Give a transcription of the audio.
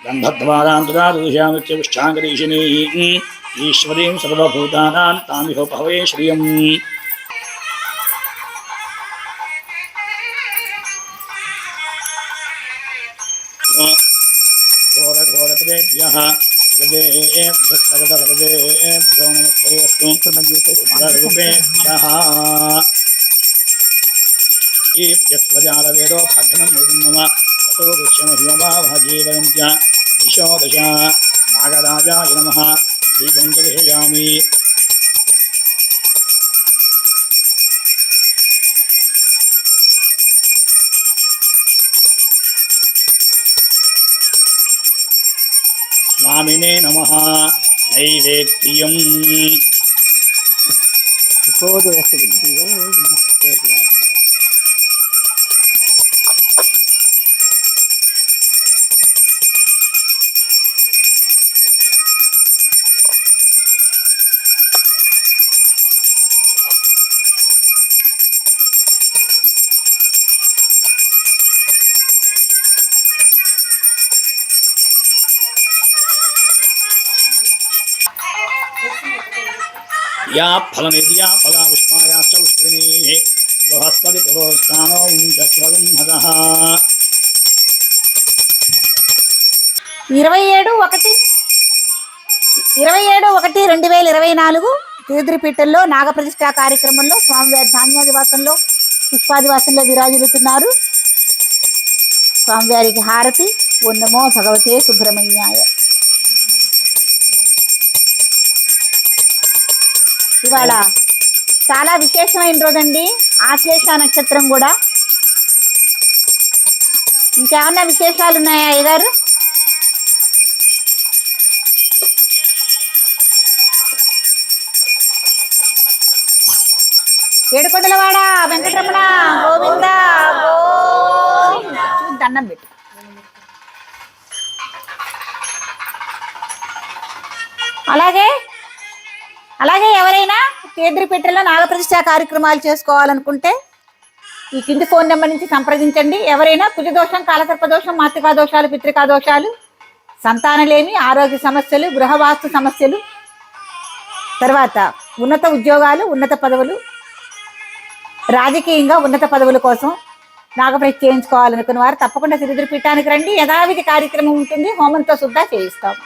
गन्धद्वारान्तरादृशानुच्यविष्ठाङ्गरीशिनी ईश्वरीं सर्वभूतानां तामिहोपहवे श्रियम् घोरघोरत्रेभ्यः सर्वेभ्यः सर्वसर्वेभ्यो नमस्तेऽस्तु सर्वेभ्यः यस्वजालवेदो पठनं मम ततो विश्वमहिमभाजीवन्त्य दिशो दश नागराजाय नमः दीपं च दर्शयामि स्वामिने नमः नैवेद्यम् या फलनिधिया फला उष्मायाश्च उष्णिनीः बृहस्पति पुरोस्थानो उञ्चस्वरुं हदः 27/1/2024 తీర్థపీఠంలో నాగప్రతిష్ఠా కార్యక్రమంలో స్వామివారి ధాన్యాదివాసంలో పుష్పాదివాసంలో విరాజిల్లుతున్నారు. స్వామివారికి హారతి. ఓం నమో భగవతే సుబ్రహ్మణ్యాయ. ఇవాళ చాలా విశేషమైన రోజండి. ఆశ్లేష నక్షత్రం కూడా. ఇంకేమన్నా విశేషాలు ఉన్నాయా అయ్యగారు? ఏడుకొండలవాడ వెంకటరమణ గోవింద గోవింద. దండం పెట్టు. అలాగే ఎవరైనా తీర్థపీఠంలో నాగప్రతిష్ఠా కార్యక్రమాలు చేసుకోవాలనుకుంటే ఈ కింది ఫోన్ నెంబర్ నుంచి సంప్రదించండి. ఎవరైనా కుజదోషం, కాలసర్పదోషం, మాతృకా దోషాలు, పితృకా దోషాలు, సంతానలేమి, ఆరోగ్య సమస్యలు, గృహవాస్తు సమస్యలు, తర్వాత ఉన్నత ఉద్యోగాలు, ఉన్నత పదవులు, రాజకీయంగా ఉన్నత పదవుల కోసం నాగప్రతిష్ఠ చేయించుకోవాలనుకున్న వారు తప్పకుండా తీర్థపీఠానికి రండి. యథావిధి కార్యక్రమం ఉంటుంది. హోమంతో శుద్ధ చేయిస్తాము.